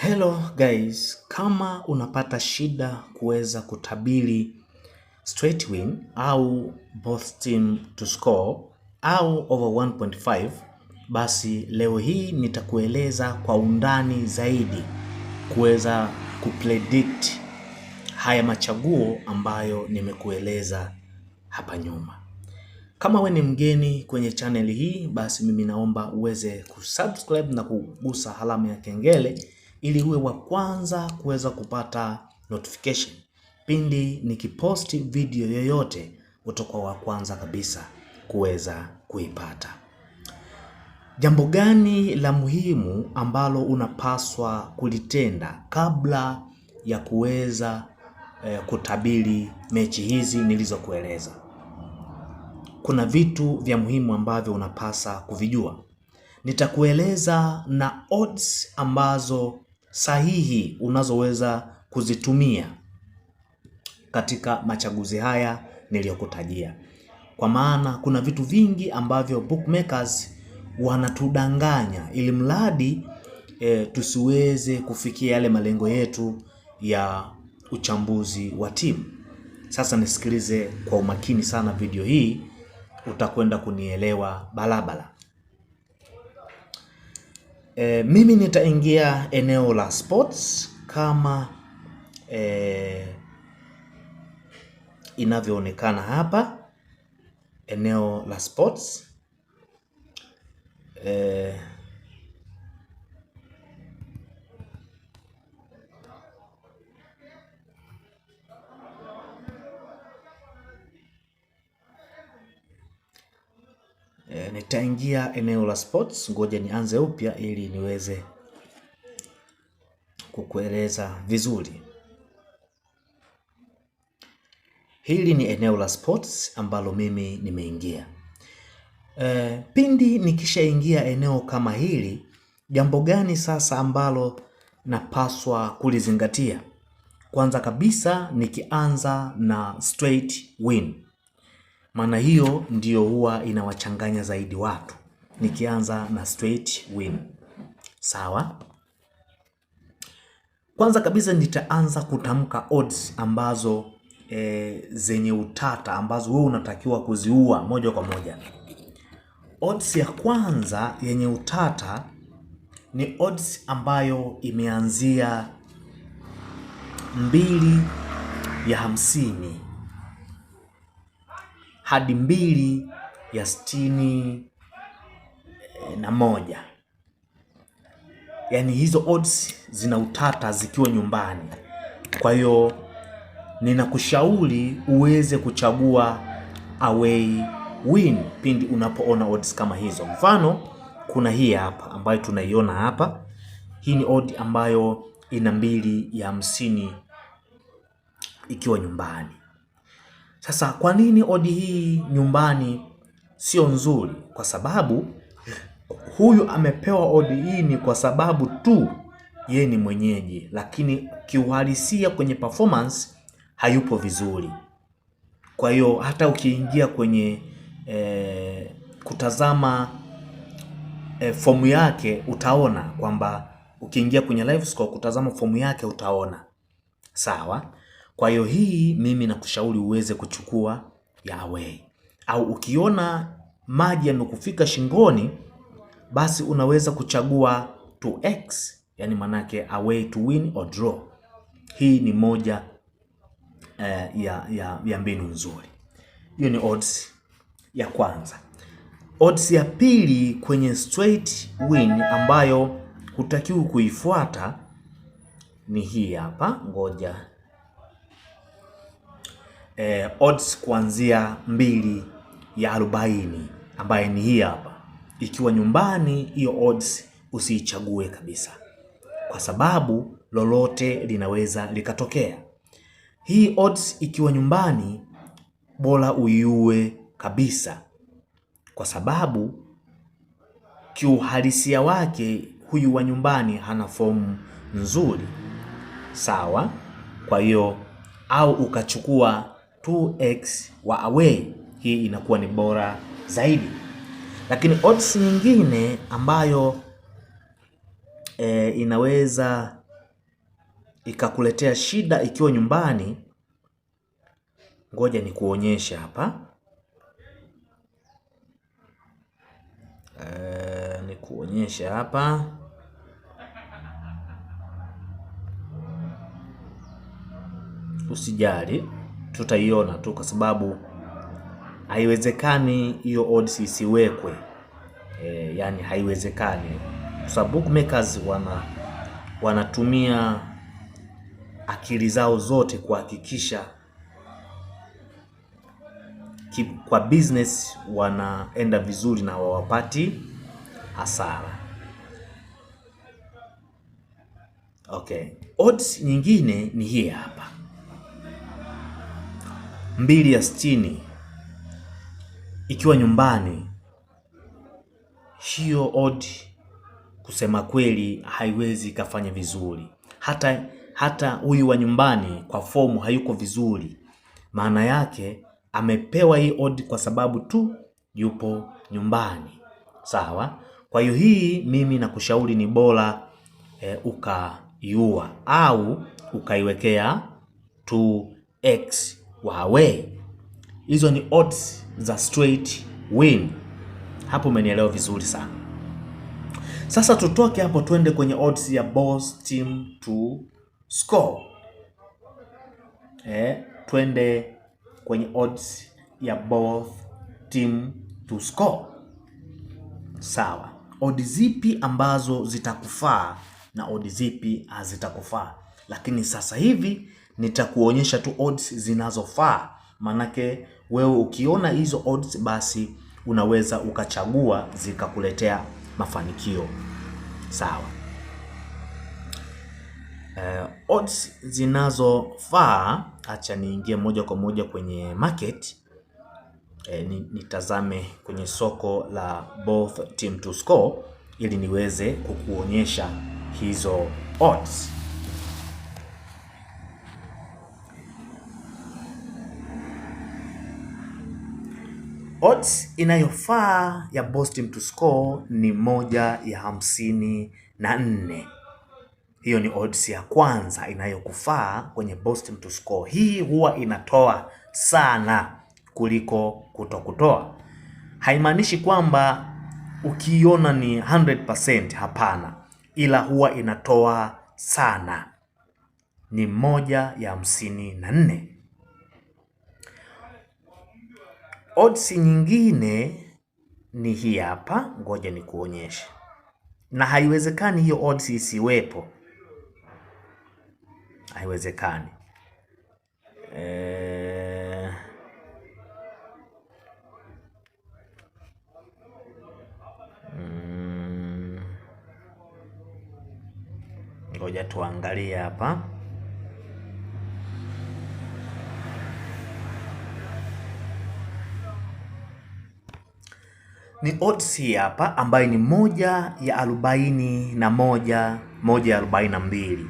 Hello guys, kama unapata shida kuweza kutabiri straight win au both team to score au over 1.5, basi leo hii nitakueleza kwa undani zaidi kuweza kupredict haya machaguo ambayo nimekueleza hapa nyuma. Kama we ni mgeni kwenye channel hii, basi mimi naomba uweze kusubscribe na kugusa alama ya kengele ili uwe wa kwanza kuweza kupata notification pindi nikiposti video yoyote, utakuwa wa kwanza kabisa kuweza kuipata. Jambo gani la muhimu ambalo unapaswa kulitenda kabla ya kuweza kutabiri mechi hizi nilizokueleza? Kuna vitu vya muhimu ambavyo unapasa kuvijua. Nitakueleza na odds ambazo sahihi unazoweza kuzitumia katika machaguzi haya niliyokutajia. Kwa maana kuna vitu vingi ambavyo bookmakers wanatudanganya ili mradi tusiweze kufikia yale malengo yetu ya uchambuzi wa timu. Sasa nisikilize kwa umakini sana video hii, utakwenda kunielewa balabala. Mimi nitaingia eneo la sports kama inavyoonekana hapa, eneo la sports. Nitaingia eneo la sports, ngoja nianze upya ili niweze kukueleza vizuri. Hili ni eneo la sports ambalo mimi nimeingia. Pindi nikishaingia eneo kama hili, jambo gani sasa ambalo napaswa kulizingatia? Kwanza kabisa nikianza na straight win. Maana hiyo ndio huwa inawachanganya zaidi watu. Nikianza na straight win. Sawa? Kwanza kabisa nitaanza kutamka odds ambazo zenye utata, ambazo wewe unatakiwa kuziua moja kwa moja. Odds ya kwanza yenye utata ni odds ambayo imeanzia 2/50 hadi 2/61. Yaani hizo odds zina utata zikiwa nyumbani. Kwa hiyo ninakushauri uweze kuchagua away win pindi unapoona odds kama hizo. Mfano, kuna hii hapa ambayo tunaiona hapa. Hii ni odd ambayo ina 2/50 ikiwa nyumbani. Sasa kwa nini odd hii nyumbani sio nzuri? Kwa sababu huyu amepewa odd hii ni kwa sababu tu yeye ni mwenyeji, lakini kiuhalisia kwenye performance hayupo vizuri. Kwa hiyo hata ukiingia kwenye kutazama fomu yake utaona kwamba ukiingia kwenye live score kutazama fomu yake utaona. Sawa? Kwa hiyo hii mimi nakushauri uweze kuchukua ya away. Au ukiona maji yamekufika shingoni, basi unaweza kuchagua 2x, yani manake away to win or draw. Hii ni moja ya mbinu nzuri. Hiyo ni odds ya kwanza. Odds ya pili kwenye straight win ambayo hutakiwi kuifuata ni hii hapa, ngoja. Odds kuanzia 2/40 ambayo ni hii hapa. Ikiwa nyumbani, hiyo odds usiichague kabisa, kwa sababu lolote linaweza likatokea. Hii odds ikiwa nyumbani bora uiue kabisa, kwa sababu kiuhalisia wake huyu wa nyumbani hana fomu nzuri. Sawa? Kwa hiyo au ukachukua 2x wa away, hii inakuwa ni bora zaidi. Lakini odds nyingine ambayo inaweza ikakuletea shida ikiwa nyumbani, ngoja nikuonyeshe hapa. Nikuonyeshe hapa. Usijali, tutaiona tu kwa sababu haiwezekani hiyo odds isiwekwe. Yani haiwezekani kwa sababu bookmakers wanatumia akili zao zote kuhakikisha kwa business wanaenda vizuri na hawapati hasara. Okay, odds nyingine ni hii hapa, 2/60 ikiwa nyumbani. Hiyo odd kusema kweli haiwezi kafanya vizuri. Hata huyu wa nyumbani kwa fomu hayuko vizuri. Maana yake amepewa hii odd kwa sababu tu yupo nyumbani. Sawa? Kwa hiyo hii mimi nakushauri ni bora ukaiua au ukaiwekea 2x wa away. Hizo ni odds za straight win. Hapo umenielewa vizuri sana. Sasa tutoke hapo twende kwenye odds ya both team to score. Twende kwenye odds ya both team to score. Sawa. Odds zipi ambazo zitakufaa na odds zipi hazitakufaa. Lakini sasa hivi nitakuonyesha tu odds zinazofaa. Manake wewe ukiona hizo odds basi unaweza ukachagua zikakuletea mafanikio. Sawa. Odds zinazofaa, acha niingie moja kwa moja kwenye market. Nitazame kwenye soko la both team to score ili niweze kukuonyesha hizo odds. Odds inayofaa ya both team to score ni 1/54. Hiyo ni odds ya kwanza inayokufaa kwenye both team to score. Hii huwa inatoa sana kuliko kutokutoa. Haimaanishi kwamba ukiona ni 100%, hapana, ila huwa inatoa sana. Ni 1/54. Odds nyingine ni hii hapa, ngoja nikuonyeshe. Na haiwezekani hiyo odds isiwepo. Haiwezekani. Ngoja tuangalie hapa. Ni odds hii hapa ambayo ni 1/41, 1/42.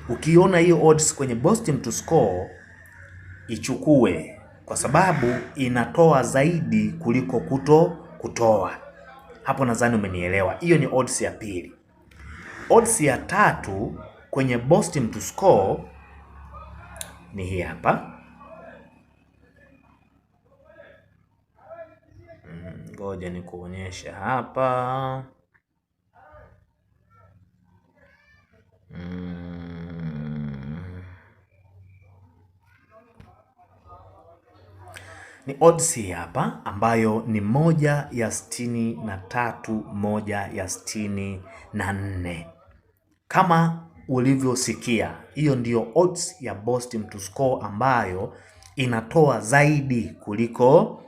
Ukiona hiyo odds kwenye both team to score ichukue, kwa sababu inatoa zaidi kuliko kutoa. Hapo nadhani umenielewa. Hiyo ni odds ya pili. Odds ya tatu kwenye both team to score ni hii hapa. Ngoja nikuonyeshe hapa. Ni odds hii hapa ambayo ni 1/63, 1/64. Kama ulivyosikia, hiyo ndiyo odds ya both team to score ambayo inatoa zaidi kuliko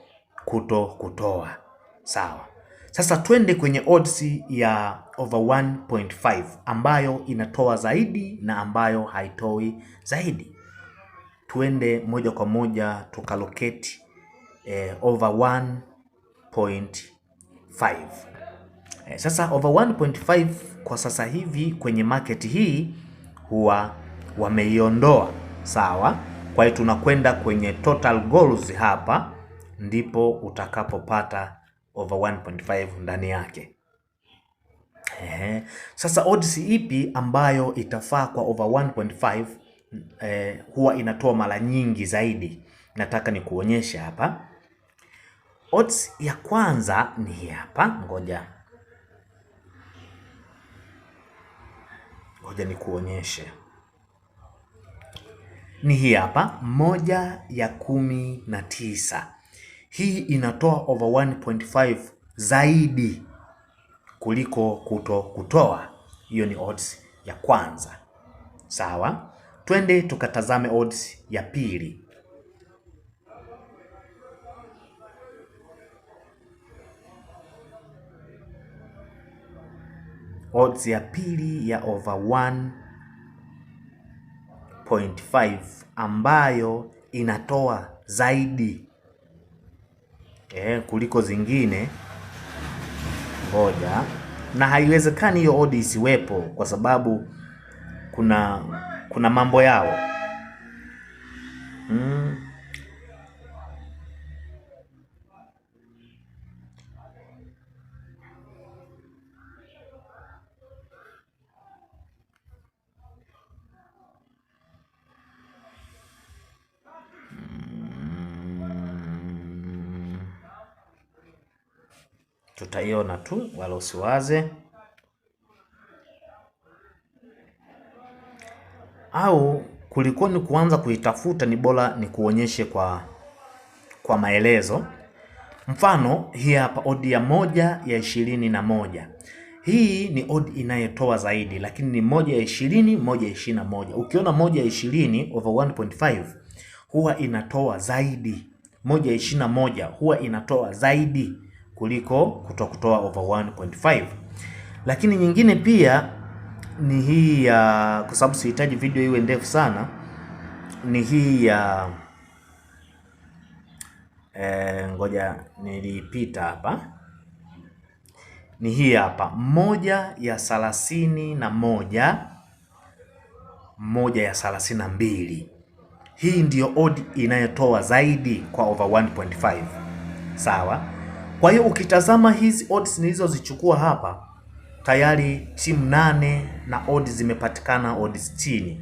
kutoa. Sawa. Sasa twende kwenye odds ya over 1.5 ambayo inatoa zaidi na ambayo haitoi zaidi. Twende moja kwa moja tukalocate over 1.5. Sasa over 1.5 kwa sasa hivi kwenye market hii huwa wameiondoa. Sawa. Kwa hiyo tunakwenda kwenye total goals hapa, ndipo utakapopata over 1.5 ndani yake. Sasa odds ipi ambayo itafaa kwa over 1.5 huwa inatoa mara nyingi zaidi? Nataka nikuonyeshe hapa. Odds ya kwanza ni hii hapa, ngoja nikuonyeshe. Ni hii hapa, 1/19. Hii inatoa over 1.5 zaidi kuliko kutoa. Hiyo ni odds ya kwanza. Sawa? Twende tukatazame odds ya pili. Odds ya pili ya over 1.5 ambayo inatoa zaidi kuliko zingine. Ngoja, na haiwezekani hiyo odds isiwepo kwa sababu kuna mambo yao. Tutaiona tu, wala usiwaze. Au kuliko ni kuanza kuitafuta, ni bora ni kuonyeshe kwa maelezo. Mfano hii hapa odd ya 1/21. Hii ni odd inayotoa zaidi, lakini ni 1/20, 1/21. Ukiona 1/20 over 1.5 huwa inatoa zaidi. 1/21 huwa inatoa zaidi kuliko kutokutoa over 1.5. Lakini nyingine pia ni hii ya, kwa sababu sihitaji video iwe ndefu sana, ni hii ya ngoja nilipita hapa. Ni hii hapa 1/31, 1/32. Hii ndiyo odd inayotoa zaidi kwa over 1.5. Sawa? Kwa hiyo ukitazama hizi odds nilizozichukua hapa, tayari timu 8 na odds zimepatikana odds 60.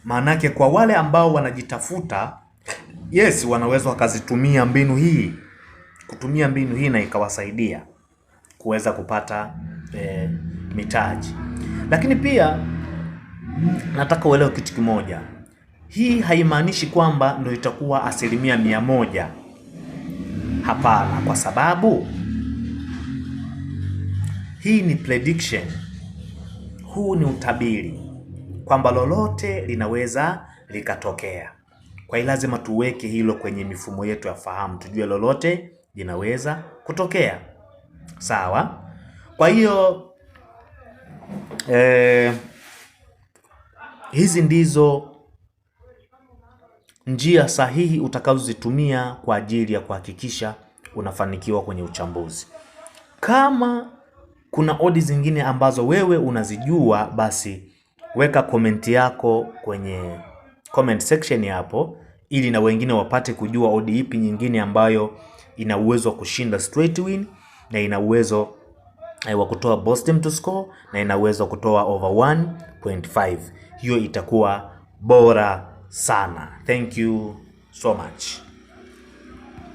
Maanake kwa wale ambao wanajitafuta, yes, wanaweza wakazitumia mbinu hii, kutumia mbinu hii na ikawasaidia kuweza kupata mitaji. Lakini pia nataka uelewe kitu kimoja. Hii haimaanishi kwamba ndio itakuwa 100%. Hapana, kwa sababu hii ni prediction. Huu ni utabiri kwamba lolote linaweza likatokea. Kwa hiyo lazima tuweke hilo kwenye mifumo yetu ya fahamu, tujue lolote linaweza kutokea. Sawa? Kwa hiyo hizi ndizo njia sahihi utakazozitumia kwa ajili ya kuhakikisha unafanikiwa kwenye uchambuzi. Kama kuna odds zingine ambazo wewe unazijua, basi weka komenti yako kwenye comment section hapo, ili na wengine wapate kujua odds ipi nyingine ambayo ina uwezo wa kushinda straight win, na ina uwezo wa kutoa both team to score, na ina uwezo wa kutoa over 1.5. Hiyo itakuwa bora sana. Thank you so much.